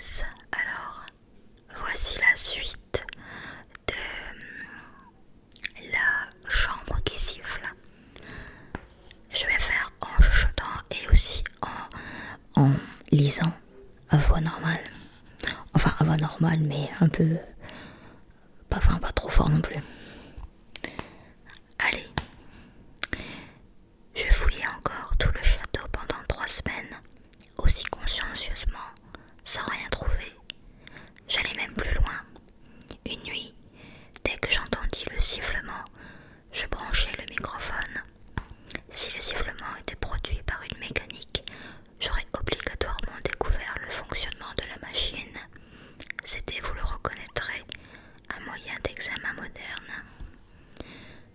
tous, alors voici la suite de la chambre qui siffle. Je vais faire en chuchotant et aussi en lisant à voix normale. Enfin à voix normale mais un peu, pas trop fort non plus. Allez, je fouillais encore tout le château pendant 3 semaines, aussi consciencieusement, sans rien trouver. J'allais même plus loin. Une nuit, dès que j'entendis le sifflement, je branchai le microphone. Si le sifflement était produit par une mécanique, j'aurais obligatoirement découvert le fonctionnement de la machine. C'était, vous le reconnaîtrez, un moyen d'examen moderne.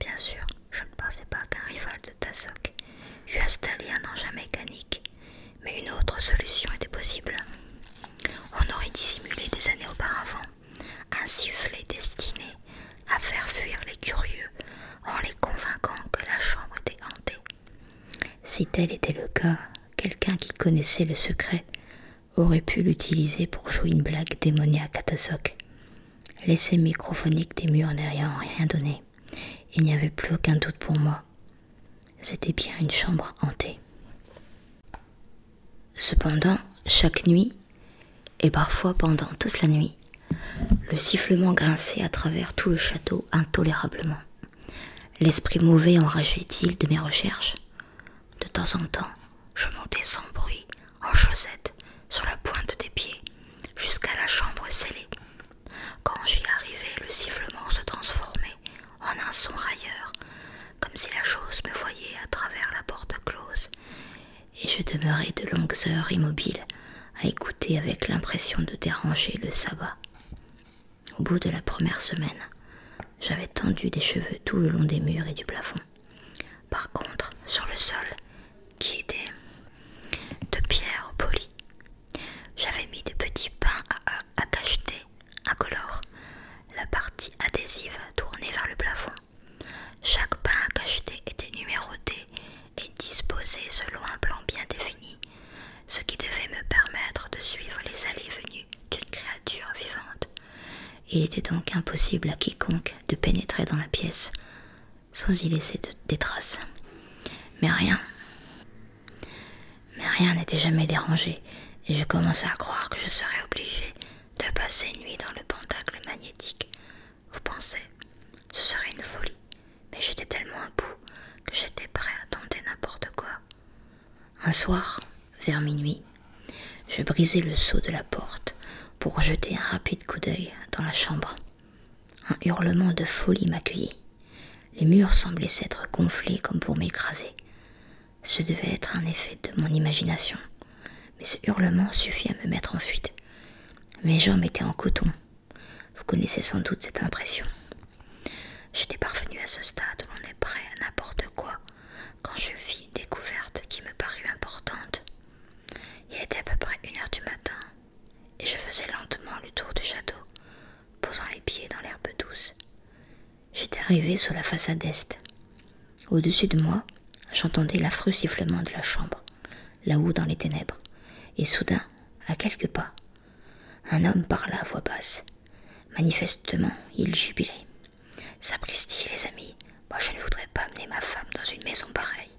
Bien sûr, je ne pensais pas qu'un rival de Tassoc eût installé un engin mécanique, mais une autre solution était possible. On aurait dissimulé des années auparavant un sifflet destiné à faire fuir les curieux en les convainquant que la chambre était hantée. Si tel était le cas, quelqu'un qui connaissait le secret aurait pu l'utiliser pour jouer une blague démoniaque à Tassoc. L'essai microphonique des murs n'ayant rien donné, il n'y avait plus aucun doute pour moi. C'était bien une chambre hantée. Cependant, chaque nuit, et parfois pendant toute la nuit, le sifflement grinçait à travers tout le château intolérablement. L'esprit mauvais enrageait-il de mes recherches? De temps en temps, je montais sans bruit, en chaussettes, sur la pointe des pieds, jusqu'à la chambre scellée. Quand j'y arrivais, le sifflement se transformait en un son railleur, comme si la chose me voyait à travers la porte close, et je demeurais de longues heures immobile, à écouter avec l'impression de déranger le sabbat. Au bout de la première semaine, j'avais tendu des cheveux tout le long des murs et du plafond. Par contre, sur le sol, qui était de pierre polie, j'avais mis des petits pains à cacheter incolores, la partie adhésive tournée vers le plafond. Chaque pain à cacheter était numéroté et disposé selon un plan bien défini, ce qui devait me permettre de suivre les allées et venues d'une créature vivante. Il était donc impossible à quiconque de pénétrer dans la pièce sans y laisser des traces. Mais rien n'était jamais dérangé, et je commençais à croire que je serais obligé de passer une nuit dans le pentacle magnétique. Vous pensez, ce serait une folie, mais j'étais tellement à bout que j'étais prêt à tenter n'importe quoi. Un soir, vers minuit, je brisai le sceau de la porte pour jeter un rapide coup d'œil dans la chambre. Un hurlement de folie m'accueillit. Les murs semblaient s'être gonflés comme pour m'écraser. Ce devait être un effet de mon imagination, mais ce hurlement suffit à me mettre en fuite. Mes jambes étaient en coton. Vous connaissez sans doute cette impression. J'étais parvenu à ce stade où l'on est prêt à n'importe quoi quand je fis une découverte qui me parut importante. Il était à peu près 1 heure du matin et je faisais lentement le tour du château, posant les pieds dans l'herbe douce. J'étais arrivé sur la façade est. Au-dessus de moi, j'entendais l'affreux sifflement de la chambre, là-haut dans les ténèbres, et soudain, à quelques pas, un homme parla à voix basse. Manifestement, il jubilait. « Sapristi, les amis, moi je ne voudrais pas amener ma femme dans une maison pareille. »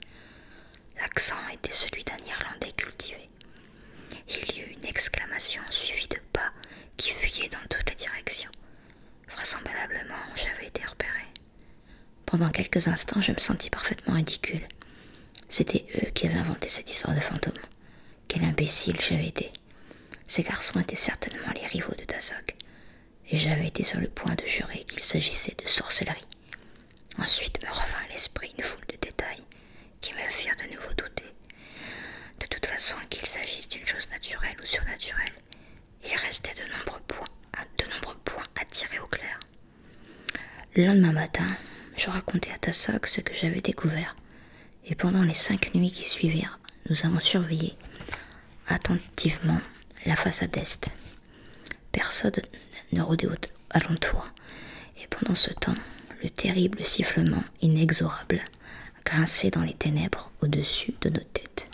L'accent était celui d'un Irlandais cultivé. Il y eut une exclamation suivie de pas qui fuyaient dans toutes les directions. Vraisemblablement, j'avais été repéré. Pendant quelques instants, je me sentis parfaitement ridicule. C'étaient eux qui avaient inventé cette histoire de fantôme. Quel imbécile j'avais été. Ces garçons étaient certainement les rivaux de Tassoc, et j'avais été sur le point de jurer qu'il s'agissait de sorcellerie. Ensuite me revint à l'esprit une foule de détails qui me firent de nouveau douter. De toute façon, qu'il s'agisse d'une chose naturelle ou surnaturelle, il restait de nombreux points à tirer au clair. Le lendemain matin, je racontai à Tassoc ce que j'avais découvert, et pendant les 5 nuits qui suivirent, nous avons surveillé attentivement la façade est. Personne ne rôdait alentour, et pendant ce temps, le terrible sifflement inexorable grinçait dans les ténèbres au-dessus de nos têtes.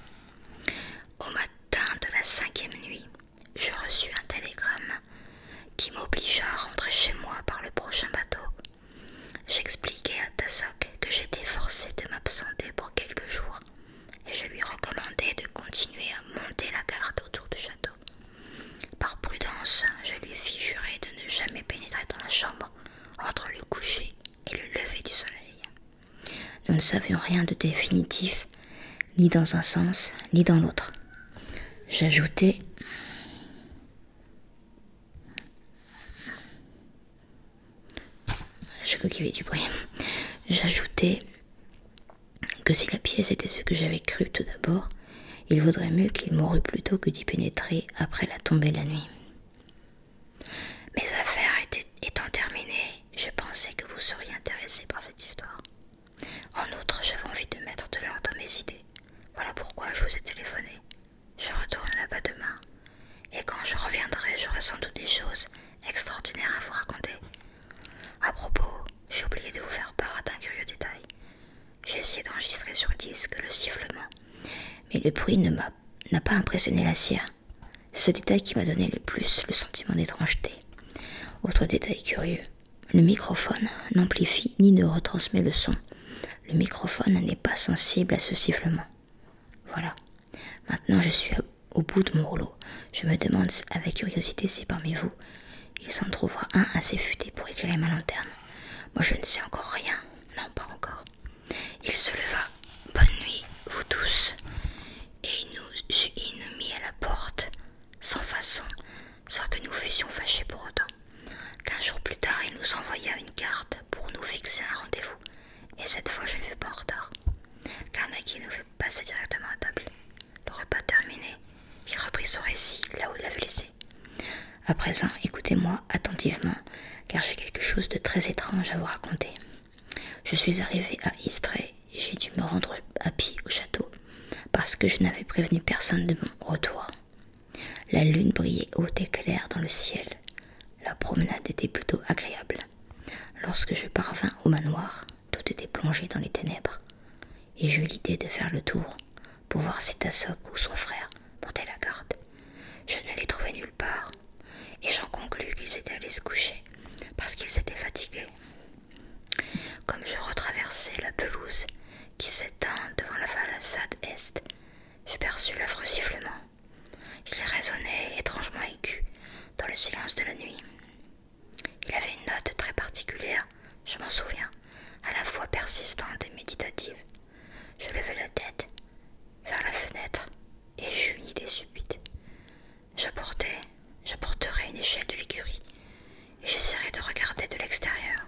Au matin de la 5e nuit, je reçus un téléphone prochain bateau. J'expliquai à Tassoc que j'étais forcée de m'absenter pour quelques jours et je lui recommandai de continuer à monter la garde autour du château. Par prudence, je lui fis jurer de ne jamais pénétrer dans la chambre entre le coucher et le lever du soleil. Nous ne savions rien de définitif, ni dans un sens, ni dans l'autre. J'ajoutai que si la pièce était ce que j'avais cru tout d'abord, il vaudrait mieux qu'il mourût plutôt que d'y pénétrer après la tombée de la nuit. Mes affaires étant terminées, j'ai pensé que vous seriez intéressé par cette histoire. En outre, j'avais envie de mettre de l'ordre dans mes idées. Voilà pourquoi je vous ai téléphoné. Je retourne là-bas demain, et quand je reviendrai, j'aurai sans doute des choses extraordinaires à vous raconter. À propos, j'ai oublié de vous faire part d'un curieux détail. J'ai essayé d'enregistrer sur disque le sifflement, mais le bruit n'a pas impressionné la cire. C'est ce détail qui m'a donné le plus le sentiment d'étrangeté. Autre détail curieux, le microphone n'amplifie ni ne retransmet le son. Le microphone n'est pas sensible à ce sifflement. Voilà. Maintenant je suis au bout de mon rouleau. Je me demande avec curiosité si parmi vous, il s'en trouvera un assez futé pour éclairer ma lanterne. Moi je ne sais encore rien. Non, pas encore. Il se leva. Bonne nuit, vous tous. Et il nous mit à la porte, sans façon, sans que nous fussions fâchés pour autant. 15 jours plus tard, il nous envoya une carte pour nous fixer un rendez-vous. Et cette fois, je ne fus pas en retard. Carnegie nous fit passer directement à table. Le repas terminé, il reprit son récit là où il l'avait laissé. À présent, écoutez-moi attentivement, car j'ai quelque chose de très étrange à vous raconter. Je suis arrivé à Istrey et j'ai dû me rendre à pied au château, parce que je n'avais prévenu personne de mon retour. La lune brillait haute et claire dans le ciel. La promenade était plutôt agréable. Lorsque je parvins au manoir, tout était plongé dans les ténèbres, et j'eus l'idée de faire le tour pour voir si Tassoc ou son frère portaient la garde. Je ne les trouvais nulle part, et j'en conclus qu'ils étaient allés se coucher, parce qu'ils étaient fatigués. Comme je retraversais la pelouse qui s'étend devant la façade est, je perçus l'affreux sifflement. Il résonnait étrangement aigu dans le silence de la nuit. Il avait une note très particulière, je m'en souviens, à la fois persistante et méditative. Je levai la tête vers la fenêtre et j'eus une idée subite. J'apporterai une échelle de l'écurie et j'essaierai de regarder de l'extérieur.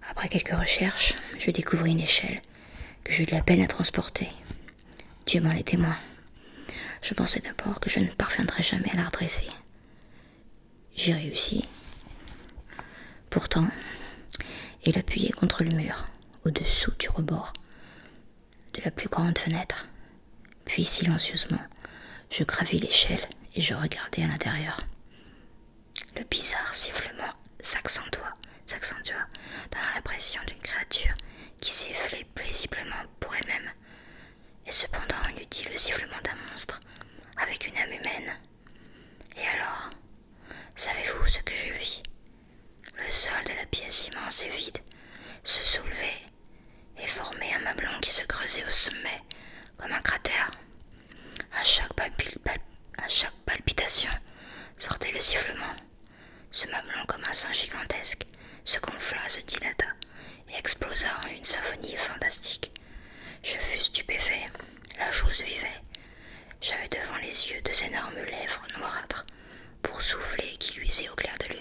Après quelques recherches, je découvris une échelle que j'eus de la peine à transporter. Dieu m'en est témoin. Je pensais d'abord que je ne parviendrais jamais à la redresser. J'y réussis. Pourtant, il appuyait contre le mur, au-dessous du rebord de la plus grande fenêtre. Puis, silencieusement, je gravis l'échelle et je regardai à l'intérieur. Le bizarre sifflement s'accentua, donnant l'impression d'une créature qui sifflait paisiblement pour elle-même. Et cependant, on eût dit le sifflement d'un monstre, avec une âme humaine. Et alors, savez-vous ce que je vis? Le sol de la pièce immense et vide se soulevait et formait un mamelon qui se creusait au sommet comme un cratère. À chaque palpitation sortait le sifflement. Ce mamelon, comme un sein gigantesque, se gonfla, se dilata et explosa en une symphonie fantastique. Je fus stupéfait, la chose vivait. J'avais devant les yeux deux énormes lèvres noirâtres pour souffler qui luisaient au clair de lune.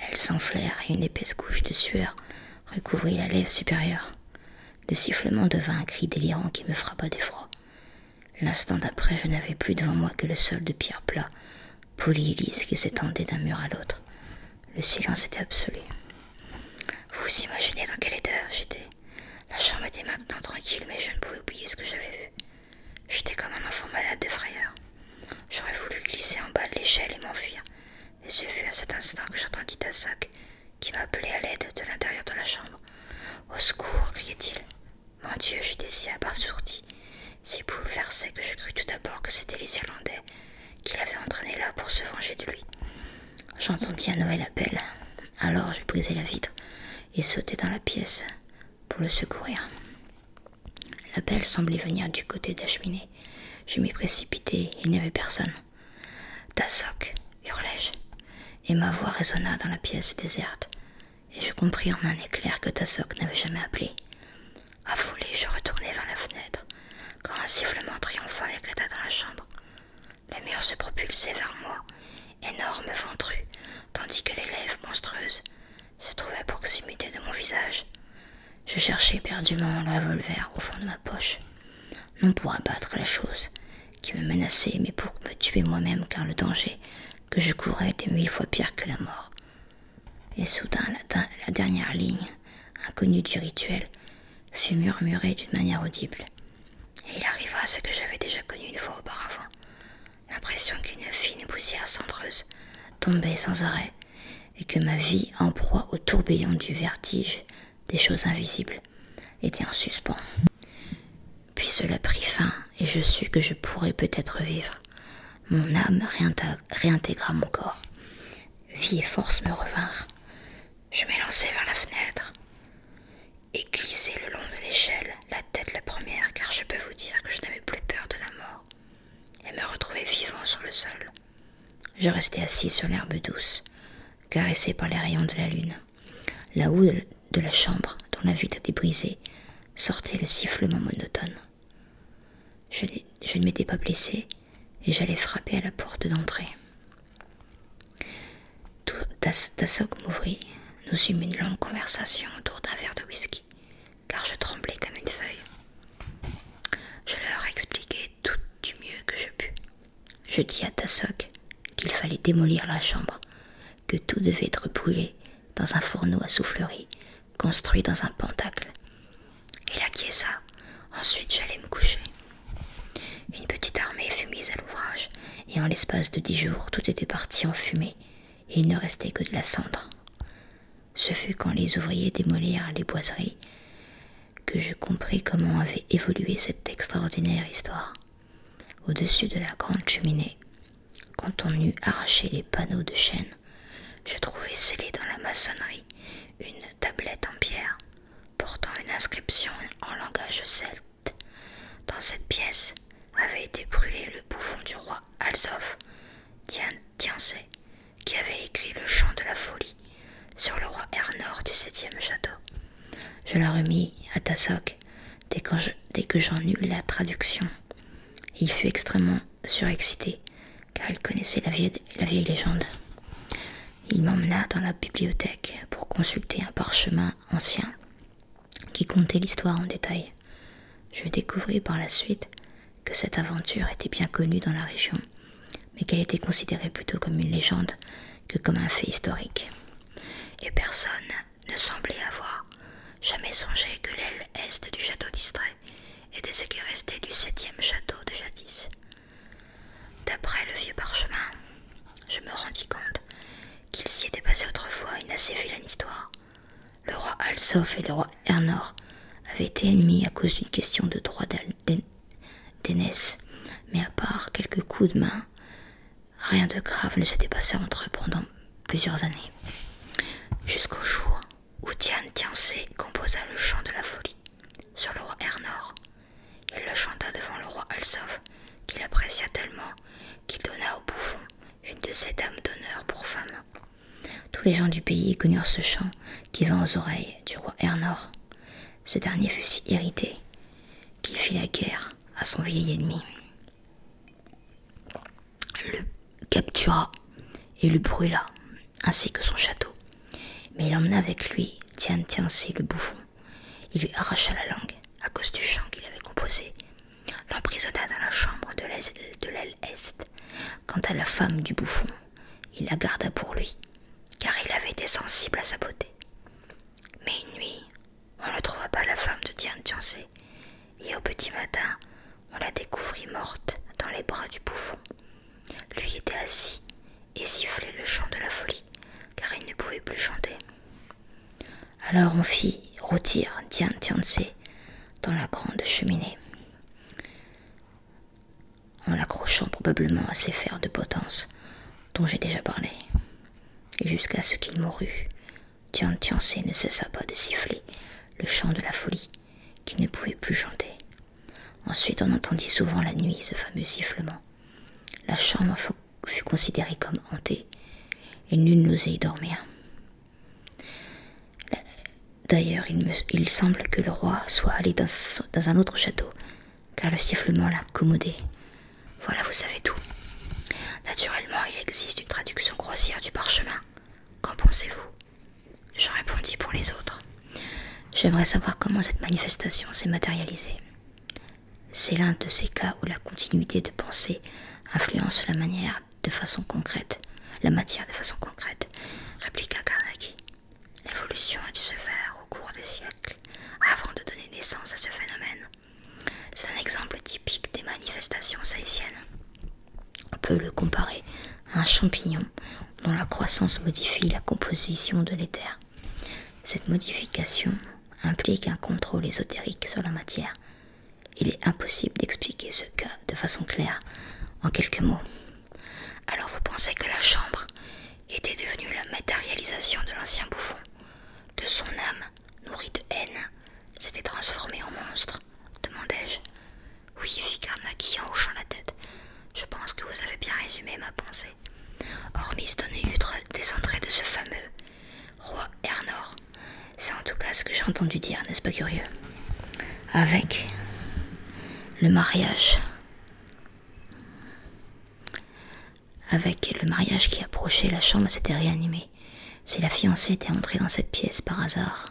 Elles s'enflèrent et une épaisse couche de sueur recouvrit la lèvre supérieure. Le sifflement devint un cri délirant qui me frappa d'effroi. L'instant d'après, je n'avais plus devant moi que le sol de pierre plat, poli et lisse qui s'étendait d'un mur à l'autre. Le silence était absolu. Vous imaginez dans quelle état j'étais. La chambre était maintenant tranquille, mais je ne pouvais oublier ce que j'avais vu. J'étais comme un enfant malade de frayeur. J'aurais voulu glisser en bas de l'échelle et m'enfuir. Et ce fut à cet instant que j'entendis Tassoc qui m'appelait à l'aide de l'intérieur de la chambre. « Au secours !» criait-il. Mon Dieu, j'étais si abasourdi, si bouleversé que je crus tout d'abord que c'étaient les Irlandais qui l'avaient entraîné là pour se venger de lui. J'entendis un nouvel appel. Alors je brisai la vitre et sautai dans la pièce pour le secourir. L'appel semblait venir du côté de la cheminée. Je m'y précipitai, il n'y avait personne. « Tassoc !» hurlai-je, et ma voix résonna dans la pièce déserte, et je compris en un éclair que Tassoc n'avait jamais appelé. Affolé, je retournai vers la fenêtre, quand un sifflement triomphal éclata dans la chambre. Le mur se propulsait vers moi, énorme ventru, tandis que les lèvres monstrueuses se trouvaient à proximité de mon visage. Je cherchai éperdument le revolver au fond de ma poche, non pour abattre la chose qui me menaçait, mais pour me tuer moi-même, car le danger que je courais était 1000 fois pire que la mort. Et soudain, la dernière ligne, inconnue du rituel, fut murmurée d'une manière audible. Et il arriva ce que j'avais déjà connu une fois auparavant, l'impression qu'une fine poussière cendreuse tombait sans arrêt, et que ma vie, en proie au tourbillon du vertige des choses invisibles, était en suspens. Puis cela prit fin, et je sus que je pourrais peut-être vivre. Mon âme réintégra mon corps. Vie et force me revinrent. Je m'élançai vers la fenêtre et glissai le long de l'échelle, la tête la première, car je peux vous dire que je n'avais plus peur de la mort, et me retrouvai vivant sur le sol. Je restai assis sur l'herbe douce, caressé par les rayons de la lune. Là-haut de la chambre, dont la vitre était brisée, sortait le sifflement monotone. Je ne m'étais pas blessé, et j'allais frapper à la porte d'entrée. Tassoc m'ouvrit. Nous eûmes une longue conversation autour d'un verre de whisky, car je tremblais comme une feuille. Je leur expliquai tout du mieux que je pus. Je dis à Tassoc qu'il fallait démolir la chambre, que tout devait être brûlé dans un fourneau à soufflerie, construit dans un pentacle. Il acquiesça. Ensuite, j'allais me coucher. Une petite armée fut mise à l'ouvrage, et en l'espace de 10 jours, tout était parti en fumée, et il ne restait que de la cendre. Ce fut quand les ouvriers démolirent les boiseries que je compris comment avait évolué cette extraordinaire histoire. Au-dessus de la grande cheminée, quand on eut arraché les panneaux de chêne, je trouvai scellée dans la maçonnerie une tablette en pierre, portant une inscription en langage celte. Dans cette pièce avait été brûlé le bouffon du roi Alsoph, Tiancé, qui avait écrit le chant de la folie sur le roi Ernor du 7e château. Je la remis à Tassoc dès que j'en eus la traduction. Il fut extrêmement surexcité, car il connaissait la vieille légende. Il m'emmena dans la bibliothèque pour consulter un parchemin ancien qui contait l'histoire en détail. Je découvris par la suite que cette aventure était bien connue dans la région, mais qu'elle était considérée plutôt comme une légende que comme un fait historique. Et personne ne semblait avoir jamais songé que l'aile est du château d'Istrey était ce qui restait du 7e château de jadis. D'après le vieux parchemin, je me rendis compte qu'il s'y était passé autrefois une assez vilaine histoire. Le roi Alsoph et le roi Ernor avaient été ennemis à cause d'une question de droit d'aînesse, mais à part quelques coups de main, rien de grave ne s'était passé entre eux pendant plusieurs années. Jusqu'au jour où Tiancé composa le chant de la folie sur le roi Ernor. Il le chanta devant le roi Alsoph, qu'il apprécia tellement qu'il donna au bouffon une de ses dames d'honneur pour femme. Tous les gens du pays connurent ce chant qui vint aux oreilles du roi Ernor. Ce dernier fut si irrité qu'il fit la guerre à son vieil ennemi, le captura et le brûla, ainsi que son château. Mais il emmena avec lui Tiancé le bouffon. Il lui arracha la langue à cause du chant qu'il avait composé, l'emprisonna dans la chambre de l'aile est. Quant à la femme du bouffon, il la garda pour lui, car il avait été sensible à sa beauté. Mais une nuit, on ne trouva pas la femme de Tiancé, et au petit matin, on la découvrit morte dans les bras du bouffon. Lui était assis et sifflait le chant de la folie, car il ne pouvait plus chanter. Alors on fit rôtir Tiancé dans la grande cheminée, en l'accrochant probablement à ses fers de potence dont j'ai déjà parlé, et jusqu'à ce qu'il mourût Tian Tiancé ne cessa pas de siffler le chant de la folie, qu'il ne pouvait plus chanter. Ensuite, on entendit souvent la nuit ce fameux sifflement. La chambre fut considérée comme hantée, et nul n'osait y dormir. D'ailleurs, il semble que le roi soit allé dans un autre château, car le sifflement l'incommodait. Voilà, vous savez tout. Naturellement, il existe une traduction grossière du parchemin. Qu'en pensez-vous? Je répondis pour les autres. J'aimerais savoir comment cette manifestation s'est matérialisée. C'est l'un de ces cas où la continuité de pensée influence la matière de façon concrète, répliqua Carnegie. L'évolution a dû se faire au cours des siècles avant de donner naissance à ce phénomène. C'est un exemple typique des manifestations saïtiennes. On peut le comparer à un champignon dont la croissance modifie la composition de l'éther. Cette modification implique un contrôle ésotérique sur la matière. Il est impossible d'expliquer ce cas de façon claire en quelques mots. Alors vous pensez que la chambre était devenue la matérialisation de l'ancien bouffon, que son âme, nourrie de haine, s'était transformée en monstre, demandai-je. Oui, fit Carnegie en hochant la tête. Je pense que vous avez bien résumé ma pensée. Hormis Stonehuttre descendrait de ce fameux roi Ernor. C'est en tout cas ce que j'ai entendu dire, n'est-ce pas curieux? Avec le mariage qui approchait, la chambre s'était réanimée. Si la fiancée était entrée dans cette pièce par hasard,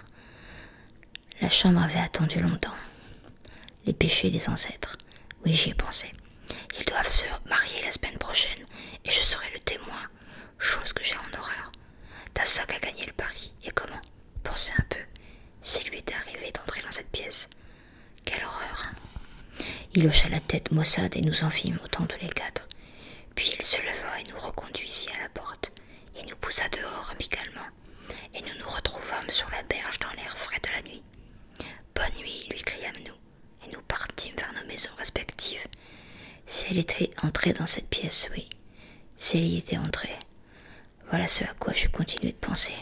la chambre avait attendu longtemps. Les péchés des ancêtres, oui, j'y ai pensé. Ils doivent se marier la semaine prochaine et je serai le témoin, chose que j'ai en horreur. Tassoc a gagné le pari, et comment? Pensez un peu, s'il lui était arrivé d'entrer dans cette pièce. Quelle horreur! Il hocha la tête maussade et nous en fîmes autant tous les quatre. Puis il se leva et nous reconduisit à la porte. Il nous poussa dehors amicalement, et nous nous retrouvâmes sur la berge dans l'air frais de la nuit. Bonne nuit, lui criâmes-nous, et nous partîmes vers nos maisons respectives. Si elle était entrée dans cette pièce, oui, si elle y était entrée. Voilà ce à quoi je continuais de penser.